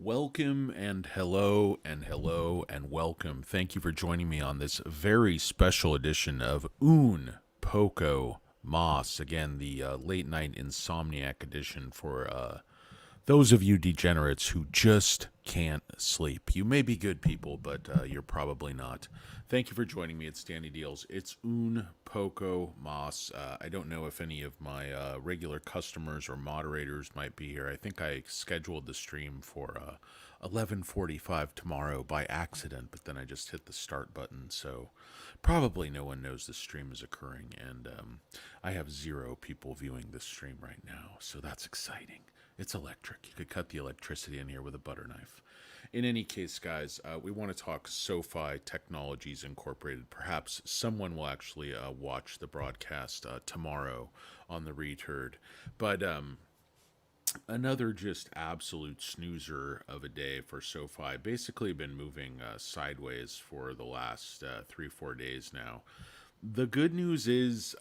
Welcome and hello and welcome. Thank you for joining me on this very special edition of Un Poco Mas. Again, the late night insomniac edition for those of you degenerates who just can't sleep. You may be good people, but you're probably not. Thank you for joining me. It's Danny Deals. It's Un Poco Mas. I don't know if any of my regular customers or moderators might be here. I think I scheduled the stream for 11:45 tomorrow by accident, but then I just hit the start button, so probably no one knows the stream is occurring, and I have 0 people viewing this stream right now, so that's exciting. It's electric. You could cut the electricity in here with a butter knife. In any case, guys, we want to talk SoFi Technologies Incorporated. Perhaps someone will actually watch the broadcast tomorrow on the return. But another just absolute snoozer of a day for SoFi. Basically been moving sideways for the last 3-4 days now. The good news is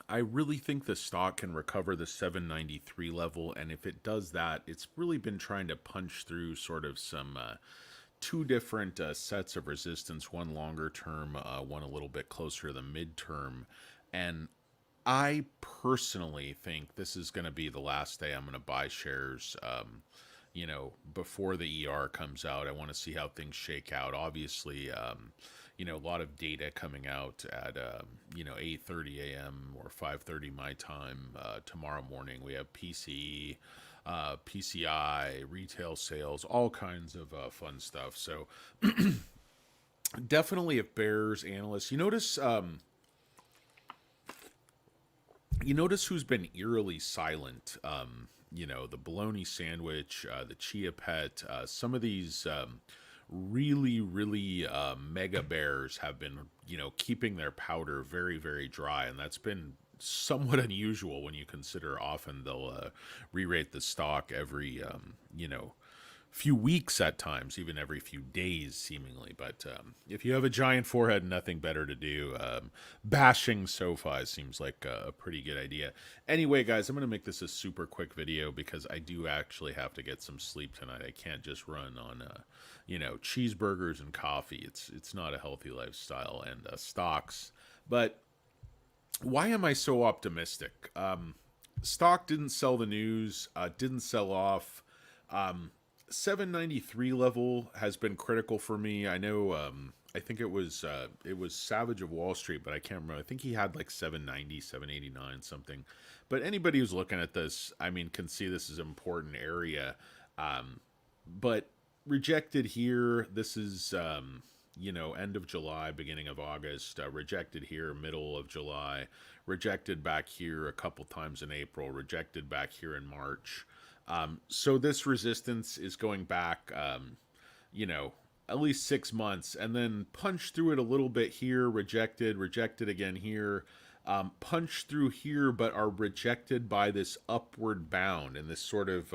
I really think the stock can recover the 793 level, and if it does that, it's really been trying to punch through sort of some two different sets of resistance, one longer term, one a little bit closer to the midterm. And I personally think this is going to be the last day I'm going to buy shares. Before the ER comes out, I want to see how things shake out. Obviously, a lot of data coming out at 8:30 a.m. or 5:30 my time tomorrow morning. We have PCE, PCI, retail sales, all kinds of fun stuff. So definitely, if bears, analysts, you notice who's been eerily silent. The bologna sandwich, the chia pet, some of these really mega bears have been keeping their powder very, very dry, and that's been somewhat unusual when you consider often they'll re-rate the stock every few weeks at times, even every few days seemingly. But if you have a giant forehead and nothing better to do, bashing SoFi seems like a pretty good idea. Anyway, guys, I'm going to make this a super quick video because I do actually have to get some sleep tonight. I can't just run on cheeseburgers and coffee. It's not a healthy lifestyle, and stocks. But why am I so optimistic? Stock didn't sell the news, didn't sell off. 793 level has been critical for me. I know I think it was Savage of Wall Street, but I can't remember. I think he had like 790, 789 something. But anybody who's looking at this, can see this is an important area. But rejected here. This is end of July, beginning of August. Rejected here, middle of July. Rejected back here a couple times in April. Rejected back here in March. So this resistance is going back, at least 6 months, and then punch through it a little bit here, rejected again here, punch through here, but are rejected by this upward bound and this sort of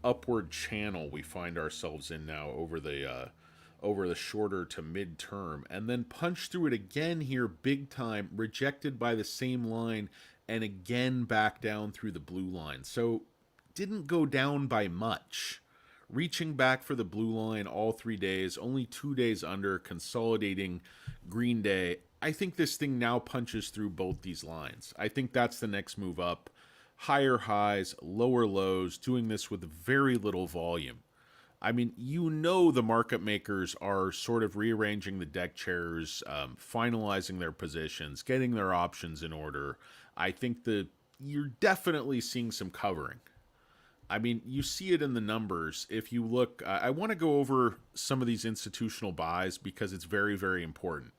upward channel we find ourselves in now over the shorter to mid-term, and then punch through it again here, big time, rejected by the same line, and again back down through the blue line. So didn't go down by much. Reaching back for the blue line all 3 days, only 2 days under, consolidating green day. I think this thing now punches through both these lines. I think that's the next move up. Higher highs, lower lows, doing this with very little volume. The market makers are sort of rearranging the deck chairs, finalizing their positions, getting their options in order. I think that you're definitely seeing some covering. You see it in the numbers. If you look, I want to go over some of these institutional buys because it's very, very important.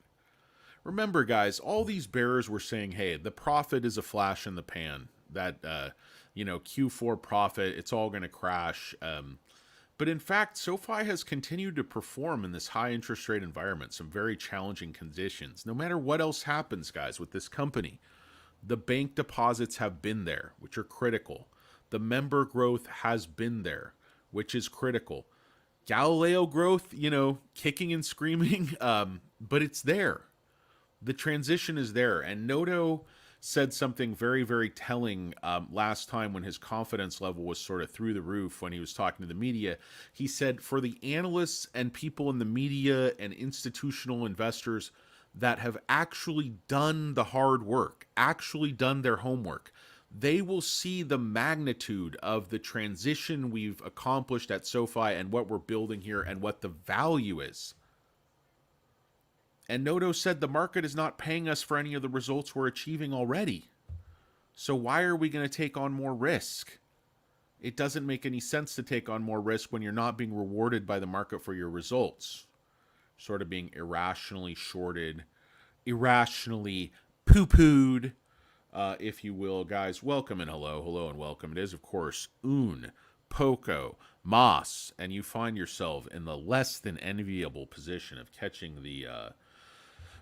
Remember, guys, all these bearers were saying, hey, the profit is a flash in the pan. That, Q4 profit, it's all going to crash. But in fact, SoFi has continued to perform in this high interest rate environment, some very challenging conditions. No matter what else happens, guys, with this company, the bank deposits have been there, which are critical. The member growth has been there, which is critical. Galileo growth, kicking and screaming, but it's there. The transition is there. And Noto, said something very, very telling last time when his confidence level was sort of through the roof when he was talking to the media. He said, for the analysts and people in the media and institutional investors that have actually done the hard work, actually done their homework, they will see the magnitude of the transition we've accomplished at SoFi and what we're building here and what the value is. And Noto said the market is not paying us for any of the results we're achieving already. So why are we going to take on more risk? It doesn't make any sense to take on more risk when you're not being rewarded by the market for your results. Sort of being irrationally shorted, irrationally poo-pooed, if you will. Guys, welcome and hello and welcome. It is, of course, Un, Poco, Moss, and you find yourself in the less than enviable position of catching the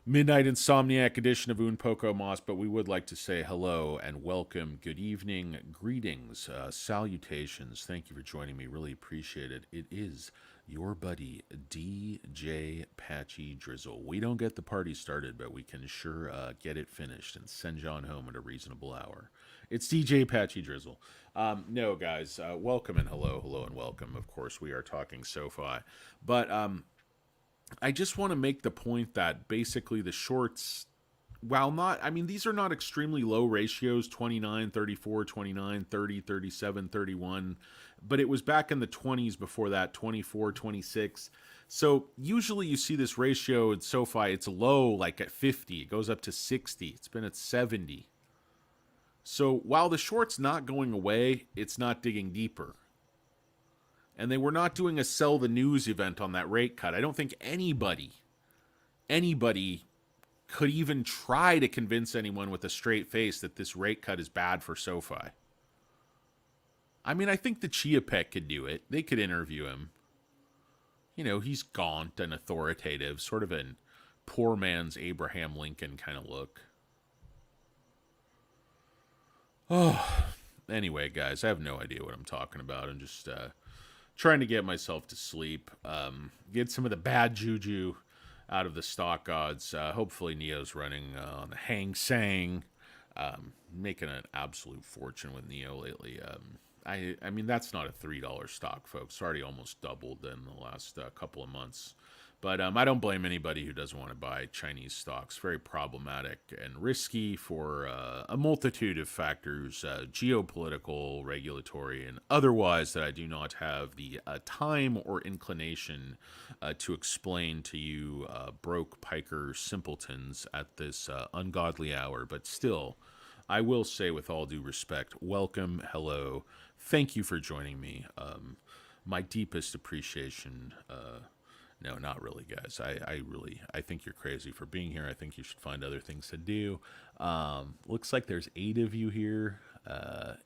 Midnight Insomniac edition of Un Poco Moss, but we would like to say hello and welcome, good evening, greetings, salutations. Thank you for joining me. Really appreciate it. It is your buddy DJ Patchy Drizzle. We don't get the party started, but we can sure get it finished and send John home at a reasonable hour. It's DJ Patchy Drizzle. No, guys, welcome and hello and welcome. Of course, we are talking SoFi, but I just want to make the point that basically the shorts, while not, I mean, these are not extremely low ratios, 29, 34, 29, 30, 37, 31, but it was back in the 20s before that, 24, 26. So usually you see this ratio in SoFi, it's low like at 50, it goes up to 60, it's been at 70. So while the short's not going away, it's not digging deeper. And they were not doing a sell the news event on that rate cut. I don't think anybody could even try to convince anyone with a straight face that this rate cut is bad for SoFi. I mean, I think the Chia Pet could do it. They could interview him. You know, he's gaunt and authoritative, sort of a poor man's Abraham Lincoln kind of look. Oh, anyway, guys, I have no idea what I'm talking about. I'm just trying to get myself to sleep, get some of the bad juju out of the stock gods. Hopefully Neo's running on the Hang Seng, making an absolute fortune with Neo lately. I mean, that's not a $3 stock, folks. It's already almost doubled in the last couple of months. But I don't blame anybody who doesn't want to buy Chinese stocks. Very problematic and risky for a multitude of factors, geopolitical, regulatory, and otherwise that I do not have the time or inclination to explain to you broke piker simpletons at this ungodly hour. But still, I will say with all due respect, welcome, hello, thank you for joining me. My deepest appreciation. No, not really, guys. I think you're crazy for being here. I think you should find other things to do. Looks like there's 8 of you here.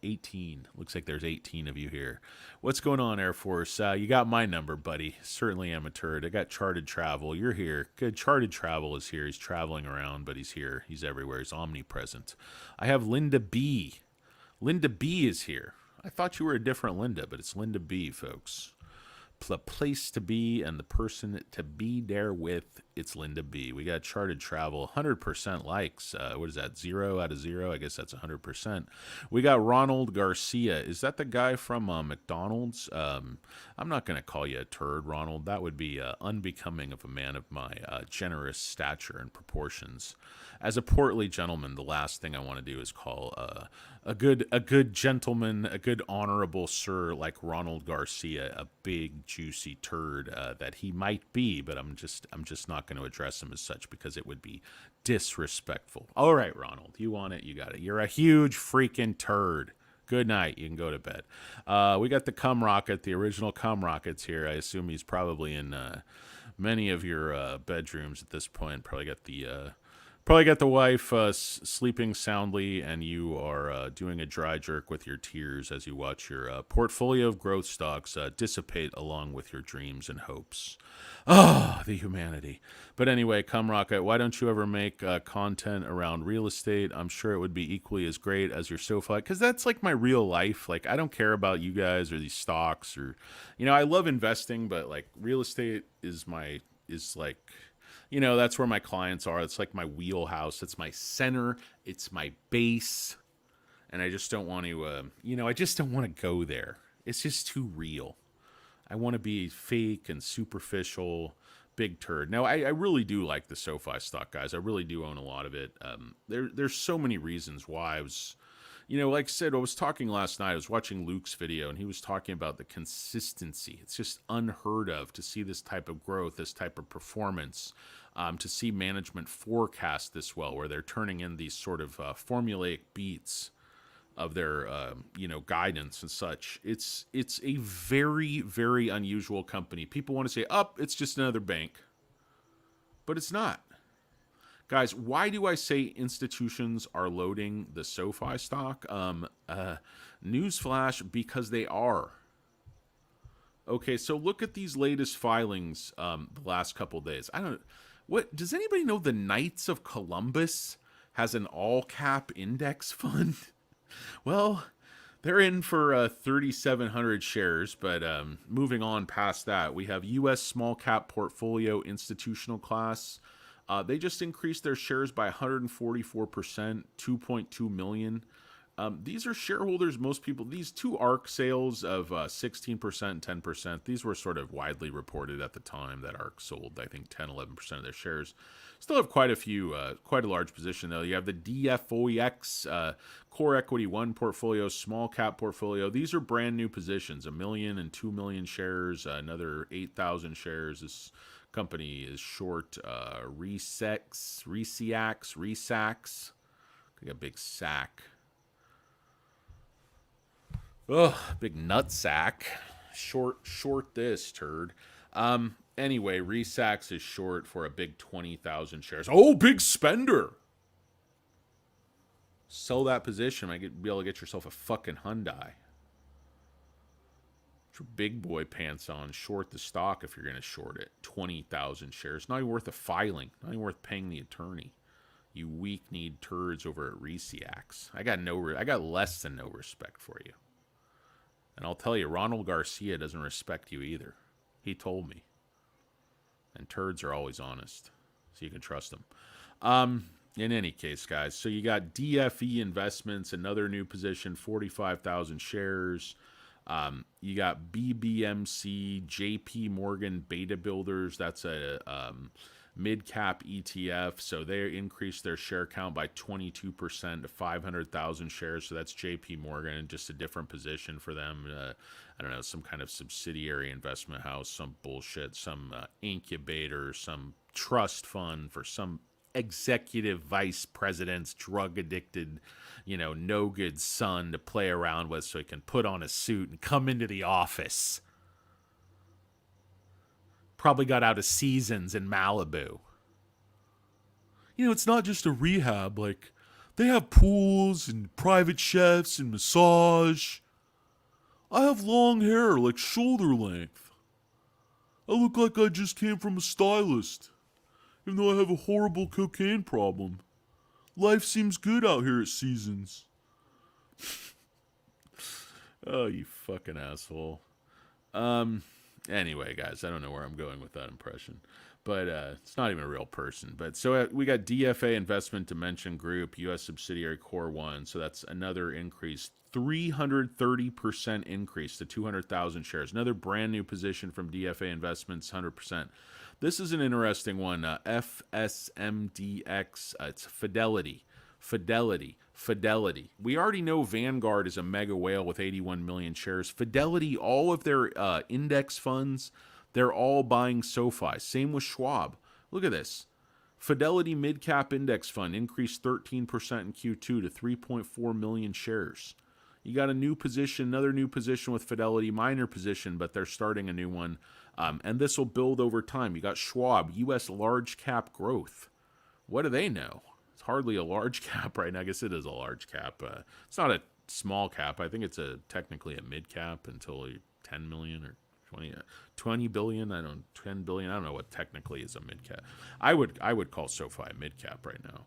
18. Looks like there's 18 of you here. What's going on, Air Force? You got my number, buddy. Certainly am a turd. I got Charted Travel. You're here. Good. Charted Travel is here. He's traveling around, but he's here. He's everywhere. He's omnipresent. I have Linda B. Linda B is here. I thought you were a different Linda, but it's Linda B, folks. The place to be and the person to be there with, it's Linda B. We got Charted Travel, 100% likes. What is that, 0 out of 0? I guess that's 100%. We got Ronald Garcia. Is that the guy from McDonald's? I'm not going to call you a turd, Ronald. That would be unbecoming of a man of my generous stature and proportions. As a portly gentleman, the last thing I want to do is call a good gentleman, a good honorable sir like Ronald Garcia a big juicy turd that he might be, but I'm just not going to address him as such because it would be disrespectful. All right, Ronald, you want it, you got it. You're a huge freaking turd. Good night. You can go to bed. We got the Cum Rocket, the original Cum Rocket's here. I assume he's probably in many of your bedrooms at this point. Probably got the wife sleeping soundly, and you are doing a dry jerk with your tears as you watch your portfolio of growth stocks dissipate along with your dreams and hopes. Ah, the humanity. But anyway, Cum Rocket, why don't you ever make content around real estate? I'm sure it would be equally as great as your SoFi, because that's like my real life. Like, I don't care about you guys or these stocks or, I love investing, but like real estate is like, that's where my clients are. It's like my wheelhouse. It's my center. It's my base. And I just don't want to, I just don't want to go there. It's just too real. I want to be fake and superficial, big turd. Now, I really do like the SoFi stock, guys. I really do own a lot of it. There's so many reasons why I was, like I said, I was talking last night. I was watching Luke's video, and he was talking about the consistency. It's just unheard of to see this type of growth, this type of performance, to see management forecast this well, where they're turning in these sort of formulaic beats of their guidance and such. It's a very, very unusual company. People want to say, it's just another bank. But it's not. Guys, why do I say institutions are loading the SoFi stock? Newsflash, because they are. Okay, so look at these latest filings the last couple days. Does anybody know the Knights of Columbus has an all-cap index fund? Well, they're in for 3,700 shares, but moving on past that, we have U.S. small cap portfolio institutional class. They just increased their shares by 144%, 2.2 million. These are shareholders, most people, these two ARC sales of 16% and 10%, these were sort of widely reported at the time that ARC sold, I think, 10, 11% of their shares. Still have quite a large position, though. You have the DFOEX, Core Equity 1 portfolio, small cap portfolio. These are brand new positions, 1 million and 2 million shares, another 8,000 shares. This company is short Resax. Got a big sack. Ugh, big nut sack. Short this turd. Anyway, Resax is short for a big 20,000 shares. Oh, big spender. Sell that position. Might be able to get yourself a fucking Hyundai. Put your big boy pants on. Short the stock if you're going to short it. 20,000 shares. Not even worth a filing. Not even worth paying the attorney. You weak-kneed turds over at Resax. I got less than no respect for you. And I'll tell you, Ronald Garcia doesn't respect you either. He told me. And turds are always honest. So you can trust them. In any case, guys, so you got DFE Investments, another new position, 45,000 shares. You got BBMC, JP Morgan Beta Builders. That's a mid-cap ETF. So they increased their share count by 22% to 500,000 shares. So that's JP Morgan, just a different position for them. I don't know, some kind of subsidiary investment house, some bullshit, some incubator, some trust fund for some executive vice president's drug-addicted, no good son to play around with so he can put on a suit and come into the office. Probably got out of Seasons in Malibu. It's not just a rehab. Like, they have pools and private chefs and massage. I have long hair, like shoulder length. I look like I just came from a stylist, even though I have a horrible cocaine problem. Life seems good out here at Seasons. Oh, you fucking asshole. Anyway, guys, I don't know where I'm going with that impression. But it's not even a real person. But so we got DFA Investment Dimension Group, U.S. subsidiary Core 1. So that's another increase. 330% increase to 200,000 shares. Another brand new position from DFA Investments, 100%. This is an interesting one. FSMDX. It's Fidelity. We already know Vanguard is a mega whale with 81 million shares. Fidelity, all of their index funds, they're all buying SoFi. Same with Schwab. Look at this. Fidelity Mid-Cap Index Fund increased 13% in Q2 to 3.4 million shares. You got a new position, another new position with Fidelity, minor position, but they're starting a new one. And this will build over time. You got Schwab, U.S. Large Cap Growth. What do they know? It's hardly a large cap right now. I guess it is a large cap. It's not a small cap. I think it's technically a mid cap until 10 million or 20 billion. 10 billion. I don't know what technically is a mid cap. I would call SoFi a mid cap right now.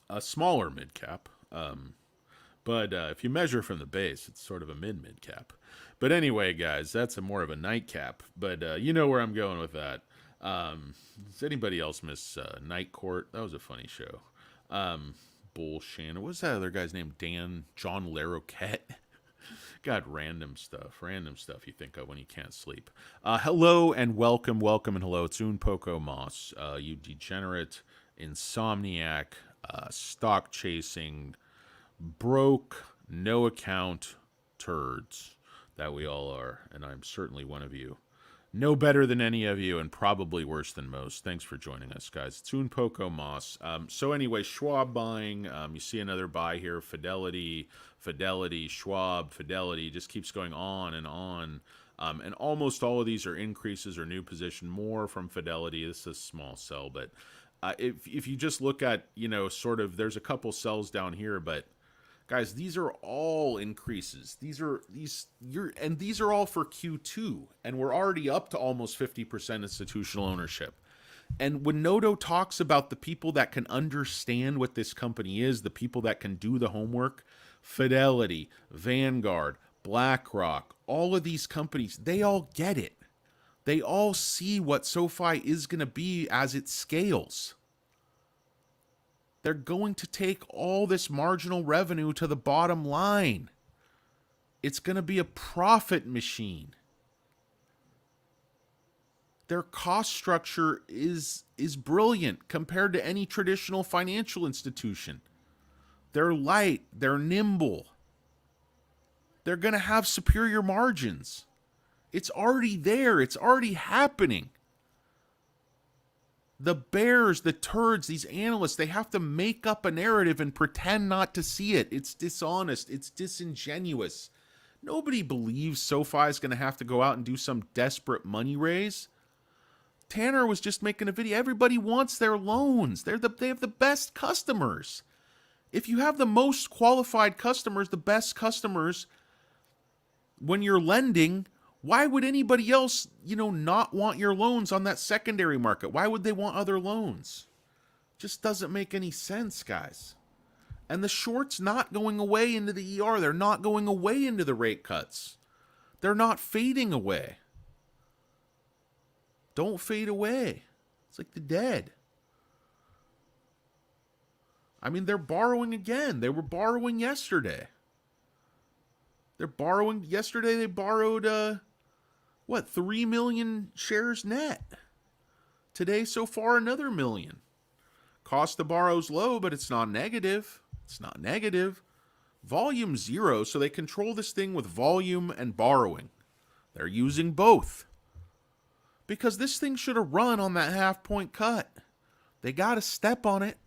A smaller mid cap. But if you measure from the base, it's sort of a mid cap. But anyway, guys, that's more of a nightcap. But you know where I'm going with that. Does anybody else miss Night Court? That was a funny show. Bull Shannon. What's that other guy's name? John Larroquette. God, random stuff you think of when you can't sleep. Hello and welcome, and hello. It's Poco Moss, you degenerate, insomniac, stock chasing, broke, no account turds that we all are, and I'm certainly one of you. No better than any of you, and probably worse than most. Thanks for joining us, guys. It's Poco Moss. So anyway, Schwab buying. You see another buy here. Fidelity, Schwab, Fidelity. Just keeps going on and on. And almost all of these are increases or new position. More from Fidelity. This is a small sell, but if you just look at, sort of, there's a couple sells down here, but guys, these are all increases. These are all for Q2, and we're already up to almost 50% institutional ownership. And when Noto talks about the people that can understand what this company is, the people that can do the homework, Fidelity, Vanguard, BlackRock, all of these companies, they all get it. They all see what SoFi is going to be as it scales. They're going to take all this marginal revenue to the bottom line. It's going to be a profit machine. Their cost structure is brilliant compared to any traditional financial institution. They're light. They're nimble. They're going to have superior margins. It's already there. It's already happening. The bears, the turds, these analysts, they have to make up a narrative and pretend not to see it. It's dishonest. It's disingenuous. Nobody believes SoFi is going to have to go out and do some desperate money raise. Tanner was just making a video. Everybody wants their loans. They have the best customers. If you have the most qualified customers, the best customers, when you're lending, why would anybody else, not want your loans on that secondary market? Why would they want other loans? Just doesn't make any sense, guys. And the short's not going away into the ER. They're not going away into the rate cuts. They're not fading away. Don't fade away. It's like the dead. I mean, they're borrowing again. They were borrowing yesterday. Yesterday they borrowed, 3 million shares net. Today, so far, another million. Cost to borrow is low, but it's not negative. Volume 0, so they control this thing with volume and borrowing. They're using both. Because this thing should have run on that half-point cut. They got to step on it.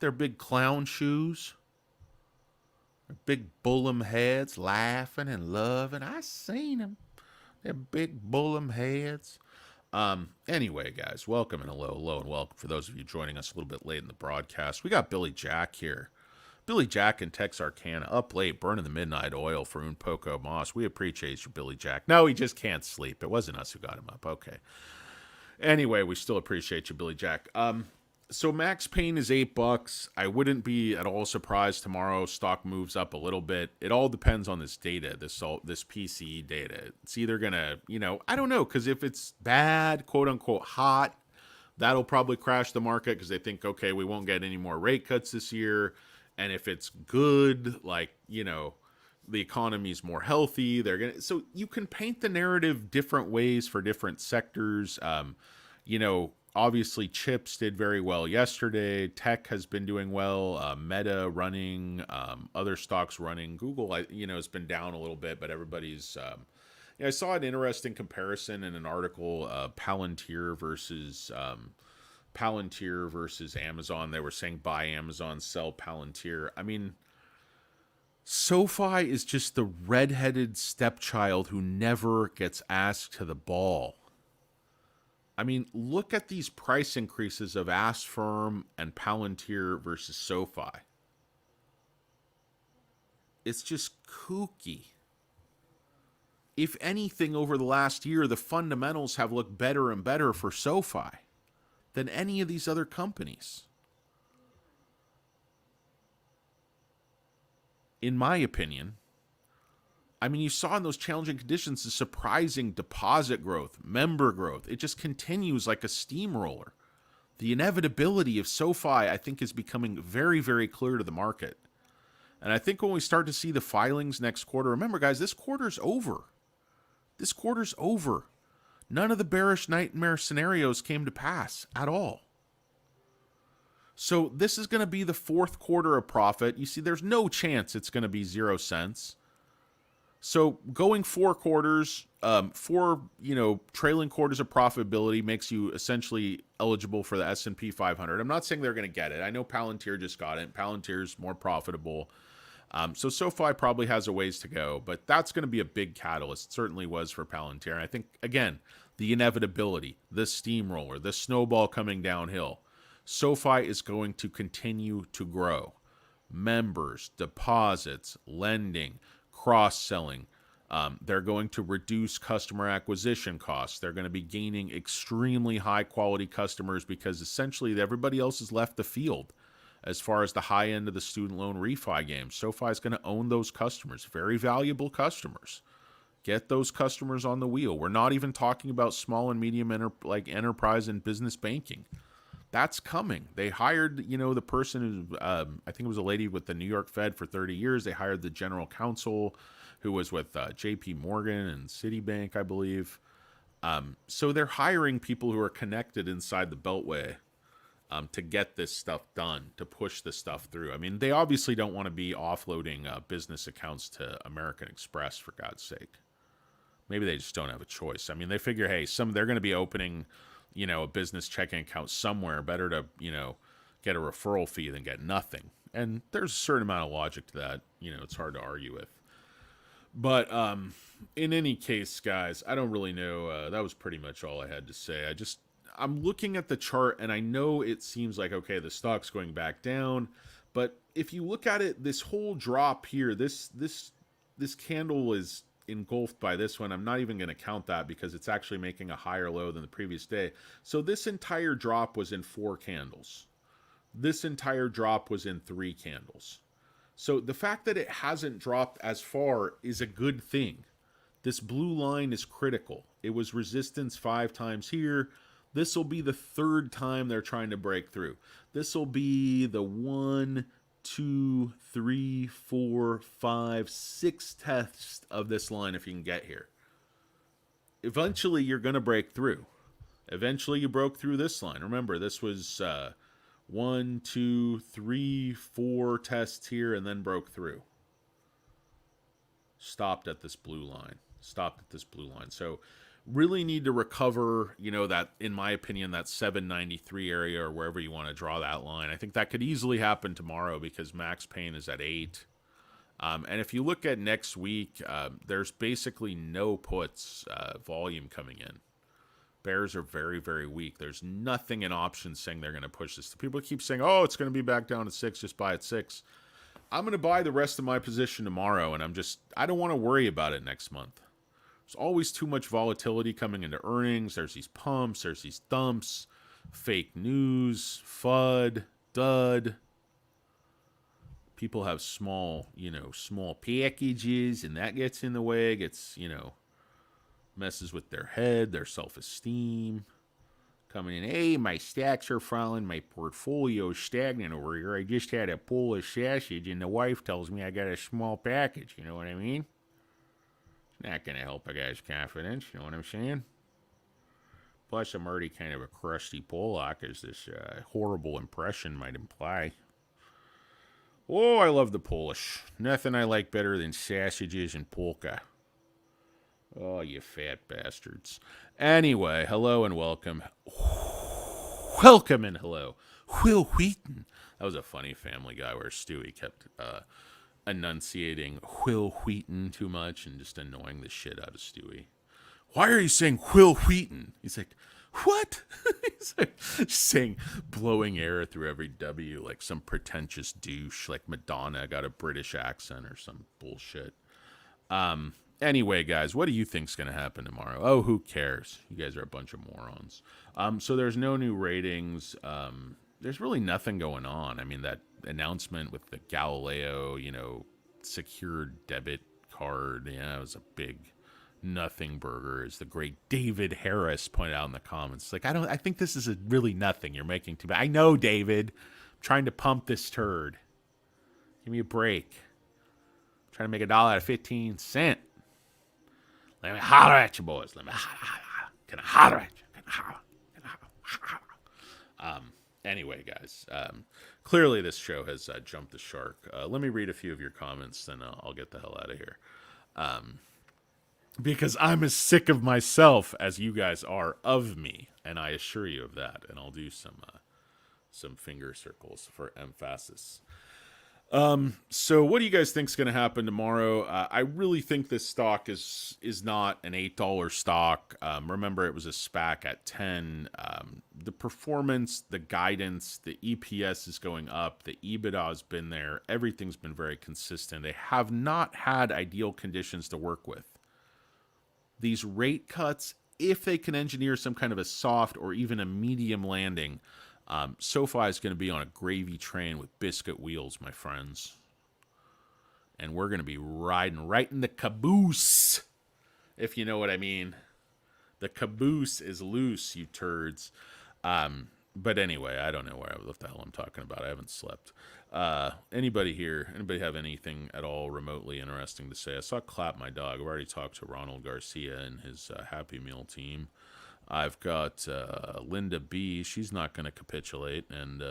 Their big clown shoes. Their big bullum heads laughing and loving. I seen them. They're big bullum heads. Anyway, guys, welcome and hello, and welcome for those of you joining us a little bit late in the broadcast. We got Billy Jack here. Billy Jack and Texarkana up late, burning the midnight oil for Poco Moss. We appreciate you, Billy Jack. No, he just can't sleep. It wasn't us who got him up. Okay. Anyway, we still appreciate you, Billy Jack. So Max Payne is $8. I wouldn't be at all surprised tomorrow stock moves up a little bit. It all depends on this data, this PCE data. It's either gonna, I don't know, because if it's bad, quote unquote hot, that'll probably crash the market because they think, okay, we won't get any more rate cuts this year. And if it's good, like, the economy's more healthy, so you can paint the narrative different ways for different sectors. Obviously, chips did very well yesterday. Tech has been doing well. Meta running, other stocks running. Google, has been down a little bit, but everybody's. I saw an interesting comparison in an article: Palantir versus Amazon. They were saying buy Amazon, sell Palantir. I mean, SoFi is just the redheaded stepchild who never gets asked to the ball. I mean, look at these price increases of Firm and Palantir versus SoFi. It's just kooky. If anything, over the last year, the fundamentals have looked better and better for SoFi than any of these other companies. In my opinion, I mean, you saw in those challenging conditions the surprising deposit growth, member growth. It just continues like a steamroller. The inevitability of SoFi, I think, is becoming very, very clear to the market. And I think when we start to see the filings next quarter, remember, guys, this quarter's over. This quarter's over. None of the bearish nightmare scenarios came to pass at all. So this is going to be the fourth quarter of profit. You see, there's no chance it's going to be 0 cents. So going 4 quarters, trailing quarters of profitability makes you essentially eligible for the S&P 500. I'm not saying they're going to get it. I know Palantir just got it. Palantir's more profitable. So SoFi probably has a ways to go, but that's going to be a big catalyst. It certainly was for Palantir. And I think, again, the inevitability, the steamroller, the snowball coming downhill. SoFi is going to continue to grow. Members, deposits, lending, cross-selling. They're going to reduce customer acquisition costs. They're going to be gaining extremely high-quality customers because essentially everybody else has left the field as far as the high end of the student loan refi game. SoFi is going to own those customers, very valuable customers. Get those customers on the wheel. We're not even talking about small and medium enterprise and business banking. That's coming. They hired, the person who, I think it was a lady with the New York Fed for 30 years. They hired the general counsel who was with JP Morgan and Citibank, I believe. So they're hiring people who are connected inside the Beltway to get this stuff done, to push this stuff through. I mean, they obviously don't want to be offloading business accounts to American Express, for God's sake. Maybe they just don't have a choice. I mean, they figure, hey, they're going to be opening a business checking account somewhere. Better to, get a referral fee than get nothing. And there's a certain amount of logic to that. It's hard to argue with. But in any case, guys, I don't really know. That was pretty much all I had to say. I'm looking at the chart, and I know it seems like, okay, the stock's going back down. But if you look at it, this whole drop here, this candle is engulfed by this one. I'm not even going to count that because it's actually making a higher low than the previous day. So this entire drop was in 4 candles. This entire drop was in 3 candles. So the fact that it hasn't dropped as far is a good thing. This blue line is critical. It was resistance 5 times here. This will be the 3rd time they're trying to break through. This will be the 1, 2, 3, 4, 5, 6 tests of this line if you can get here. Eventually, you're going to break through. Eventually, you broke through this line. Remember, this was 1, 2, 3, 4 tests here and then broke through. Stopped at this blue line. So really need to recover, that, in my opinion, that 793 area or wherever you want to draw that line. I think that could easily happen tomorrow because Max Payne is at 8. And if you look at next week, there's basically no puts volume coming in. Bears are very, very weak. There's nothing in options saying they're going to push this. People keep saying, oh, it's going to be back down to 6, just buy at 6. I'm going to buy the rest of my position tomorrow, and I don't want to worry about it next month. There's always too much volatility coming into earnings. There's these pumps, there's these dumps, fake news, FUD, dud. People have small packages, and that gets in the way, messes with their head, their self-esteem. Coming in, hey, my stacks are falling, my portfolio's stagnant over here. I just had a Polish sausage, and the wife tells me I got a small package. You know what I mean? Not going to help a guy's confidence, you know what I'm saying? Plus, I'm already kind of a crusty Polak, as this horrible impression might imply. Oh, I love the Polish. Nothing I like better than sausages and polka. Oh, you fat bastards. Anyway, hello and welcome. Welcome and hello. Will Wheaton. That was a funny Family Guy where Stewie kept enunciating Will Wheaton too much and just annoying the shit out of Stewie. Why are you saying Will Wheaton? He's like, what? He's like saying, blowing air through every W like some pretentious douche, like Madonna got a British accent or some bullshit. Anyway, guys, what do you think's going to happen tomorrow? Oh, who cares? You guys are a bunch of morons. So there's no new ratings. There's really nothing going on. I mean, that announcement with the Galileo, secured debit card. Yeah, it was a big nothing burger, as the great David Harris pointed out in the comments. Like, I think this is a really nothing you're making too bad. I know, David. I'm trying to pump this turd. Give me a break. I'm trying to make $1 out of 15 cents. Let me holler at you, boys. Let me holler. Can I holler at you? Can I holler? Can I holler? Anyway, guys, clearly this show has jumped the shark. Let me read a few of your comments, then I'll get the hell out of here. Because I'm as sick of myself as you guys are of me, and I assure you of that. And I'll do some finger circles for emphasis. So what do you guys think is going to happen tomorrow? I really think this stock is not an $8 stock. Remember, it was a SPAC at 10. The performance, the guidance, the EPS is going up. The EBITDA has been there. Everything's been very consistent. They have not had ideal conditions to work with. These rate cuts, if they can engineer some kind of a soft or even a medium landing, SoFi is going to be on a gravy train with biscuit wheels, my friends. And we're going to be riding right in the caboose, if you know what I mean. The caboose is loose, you turds. But anyway, I don't know what the hell I'm talking about. I haven't slept. Anybody here? Anybody have anything at all remotely interesting to say? I saw Clap My Dog. I've already talked to Ronald Garcia and his Happy Meal team. I've got Linda B. She's not going to capitulate, and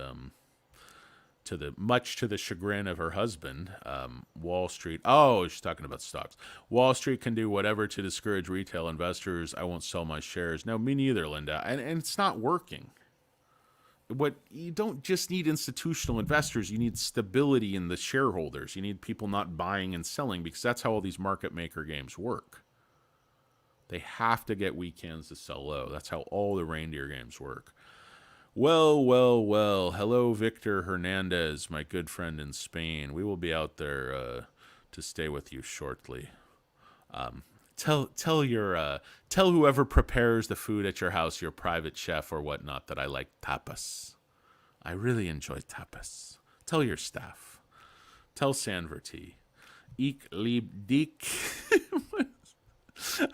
much to the chagrin of her husband, Wall Street. Oh, she's talking about stocks. Wall Street can do whatever to discourage retail investors. I won't sell my shares. No, me neither, Linda. And it's not working. You don't just need institutional investors. You need stability in the shareholders. You need people not buying and selling, because that's how all these market maker games work. They have to get weak hands to sell low. That's how all the reindeer games work. Well. Hello, Victor Hernandez, my good friend in Spain. We will be out there to stay with you shortly. Tell whoever prepares the food at your house, your private chef or whatnot, that I like tapas. I really enjoy tapas. Tell your staff. Tell Sanverti. Ich lieb dich.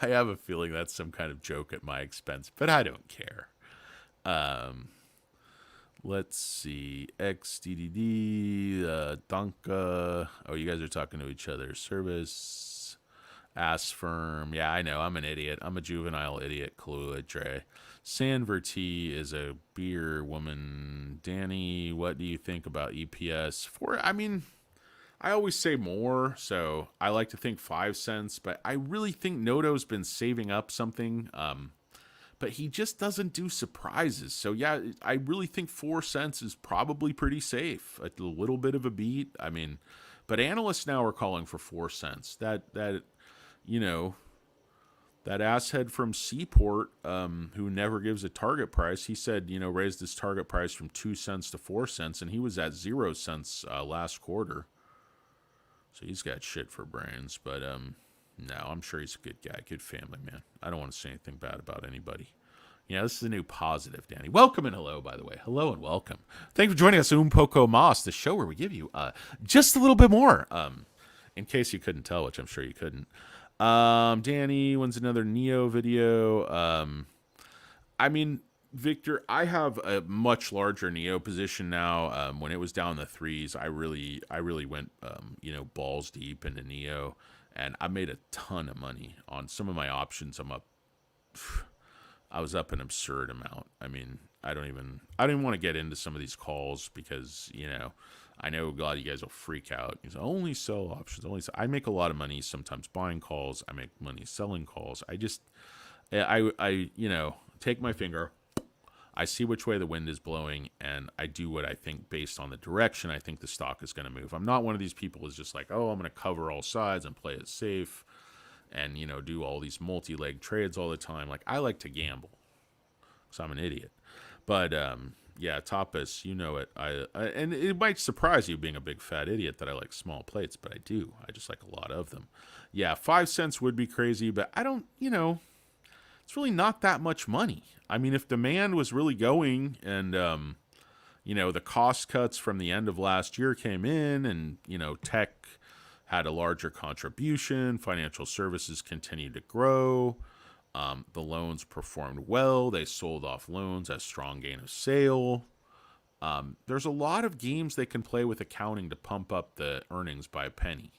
I have a feeling that's some kind of joke at my expense, but I don't care. Let's see. XDDD, Danka. Oh, you guys are talking to each other. Service. Ass firm. Yeah, I know. I'm an idiot. I'm a juvenile idiot. Kahlua Dre. Sanverti is a beer woman. Danny, what do you think about EPS? I always say more, so I like to think 5 cents, but I really think Noto's been saving up something, but he just doesn't do surprises. So yeah, I really think 4 cents is probably pretty safe. A little bit of a beat. But analysts now are calling for 4 cents. That asshead from Seaport, who never gives a target price, he said, raised his target price from 2 cents to 4 cents, and he was at 0 cents last quarter. So he's got shit for brains, but no, I'm sure he's a good guy, good family man. I don't want to say anything bad about anybody. This is a new positive, Danny. Welcome and hello, by the way. Hello and welcome. Thanks for joining us, Poco Mas, the show where we give you just a little bit more. In case you couldn't tell, which I'm sure you couldn't. Danny, when's another Neo video? Victor, I have a much larger Neo position now. When it was down in the threes, I really went, balls deep into Neo, and I made a ton of money on some of my options. I was up an absurd amount. I didn't want to get into some of these calls because, I know a lot of you guys will freak out. You say, only sell options. I make a lot of money sometimes buying calls. I make money selling calls. I take my finger, I see which way the wind is blowing, and I do what I think based on the direction I think the stock is going to move. I'm not one of these people who's just like, I'm going to cover all sides and play it safe and, do all these multi-leg trades all the time. Like, I like to gamble because I'm an idiot. But, yeah, tapas, you know it. And it might surprise you being a big fat idiot that I like small plates, but I do. I just like a lot of them. Yeah, 5 cents would be crazy, but I don't, it's really not that much money. If demand was really going and, the cost cuts from the end of last year came in and, tech had a larger contribution. Financial services continued to grow. The loans performed well. They sold off loans at strong gain of sale. There's a lot of games they can play with accounting to pump up the earnings by a penny.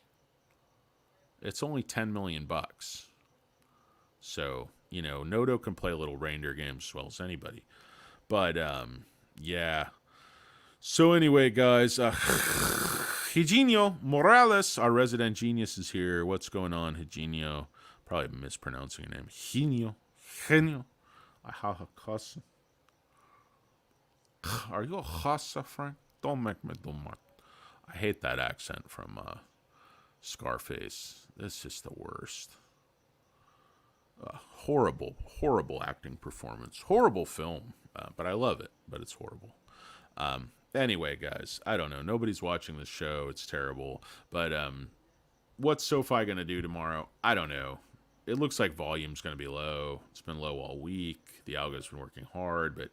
It's only 10 million bucks. So, Noto can play little reindeer games as well as anybody. But, yeah. So anyway, guys, Higinio Morales, our resident genius, is here. What's going on, Higinio? Probably mispronouncing your name. Genio. I have a cousin. Are you a Hassa, Frank? Don't make me do much. I hate that accent from Scarface. That's just the worst. Horrible acting performance. Horrible film, but I love it, but it's horrible. Anyway, guys, I don't know. Nobody's watching this show. It's terrible. But what's SoFi going to do tomorrow? I don't know. It looks like volume's going to be low. It's been low all week. The algo's been working hard, but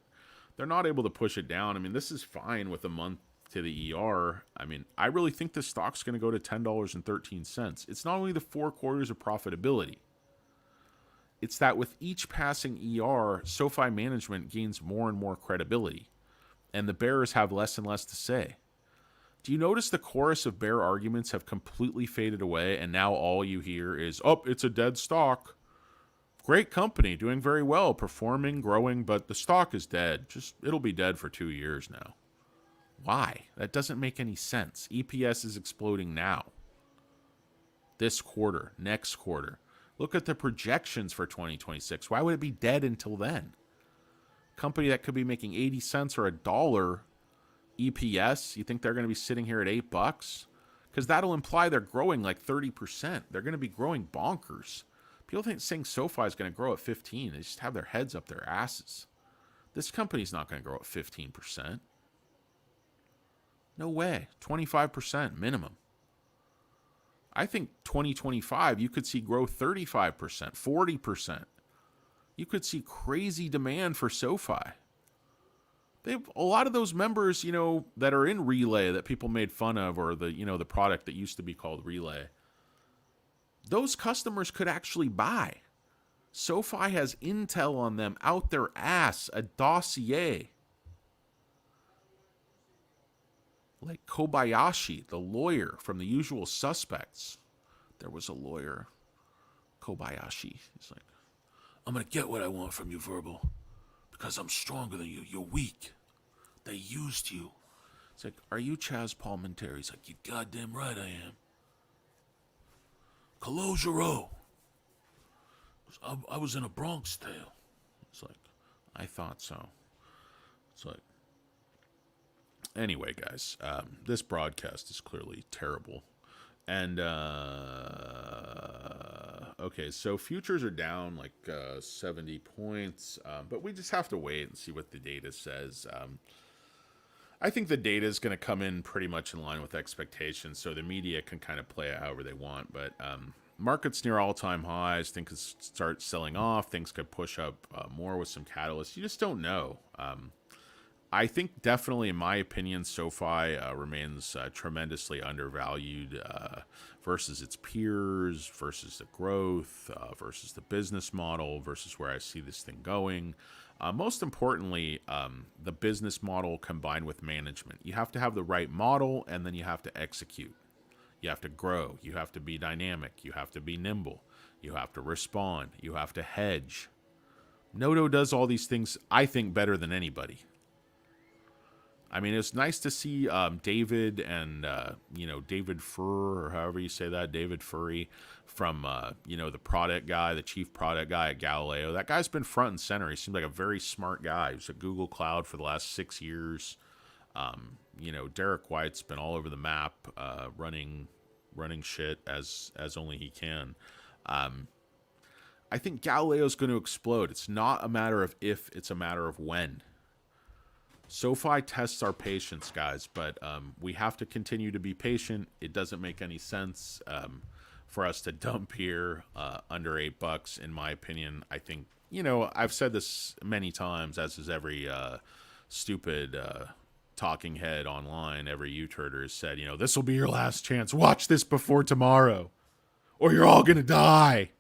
they're not able to push it down. I mean, this is fine with a month to the ER. I mean, I really think the stock's going to go to $10.13. It's not only the 4 quarters of profitability. It's that with each passing ER, SoFi management gains more and more credibility, and the bears have less and less to say. Do you notice the chorus of bear arguments have completely faded away, and now all you hear is, oh, it's a dead stock. Great company, doing very well, performing, growing, but the stock is dead. It'll be dead for 2 years now. Why? That doesn't make any sense. EPS is exploding now. This quarter, next quarter. Look at the projections for 2026. Why would it be dead until then? Company that could be making 80 cents or $1 EPS, you think they're going to be sitting here at $8? Because that'll imply they're growing like 30%. They're going to be growing bonkers. People think saying SoFi is going to grow at 15. They just have their heads up their asses. This company's not going to grow at 15%. No way. 25% minimum. I think 2025, you could see grow 35%, 40%. You could see crazy demand for SoFi. They have a lot of those members, that are in Relay that people made fun of, or the product that used to be called Relay. Those customers could actually buy. SoFi has intel on them out their ass, a dossier. Like Kobayashi, the lawyer from The Usual Suspects. There was a lawyer, Kobayashi. He's like, I'm going to get what I want from you, Verbal, because I'm stronger than you. You're weak. They used you. It's like, are you Chaz Palminteri? He's like, you goddamn right I am. Calogero. I was in a Bronx Tale. It's like, I thought so. It's like, anyway, guys, this broadcast is clearly terrible. And, okay, so futures are down like 70 points, but we just have to wait and see what the data says. I think the data is going to come in pretty much in line with expectations, so the media can kind of play it however they want. But markets near all-time highs, things could start selling off, things could push up more with some catalysts. You just don't know. I think definitely, in my opinion, SoFi remains tremendously undervalued versus its peers, versus the growth, versus the business model, versus where I see this thing going. Most importantly, the business model combined with management. You have to have the right model, and then you have to execute. You have to grow. You have to be dynamic. You have to be nimble. You have to respond. You have to hedge. Noto does all these things, I think, better than anybody. I mean, it's nice to see David and, David Furr, or however you say that, David Furry, from, the product guy, the chief product guy at Galileo. That guy's been front and center. He seems like a very smart guy. He was at Google Cloud for the last 6 years. Derek White's been all over the map, running shit as only he can. I think Galileo's going to explode. It's not a matter of if, it's a matter of when. SoFi tests our patience, guys, but we have to continue to be patient. It doesn't make any sense for us to dump here under $8, in my opinion. I think, I've said this many times, as is every stupid talking head online, every YouTuber has said, this will be your last chance. Watch this before tomorrow, or you're all going to die.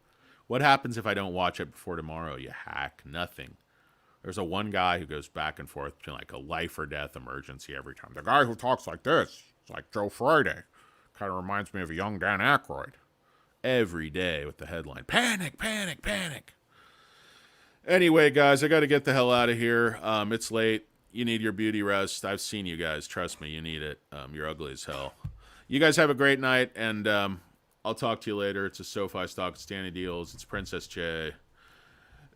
What happens if I don't watch it before tomorrow? You hack. Nothing. There's one guy who goes back and forth between like a life or death emergency every time. The guy who talks like this is like Joe Friday. Kind of reminds me of a young Dan Aykroyd. Every day with the headline, panic, panic, panic. Anyway, guys, I got to get the hell out of here. It's late. You need your beauty rest. I've seen you guys. Trust me, you need it. You're ugly as hell. You guys have a great night, and I'll talk to you later. It's a Sofi Stock. It's Danny Deals. It's Princess J.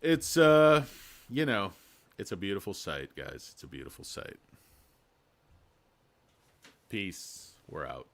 It's, it's a beautiful sight, guys. It's a beautiful sight. Peace. We're out.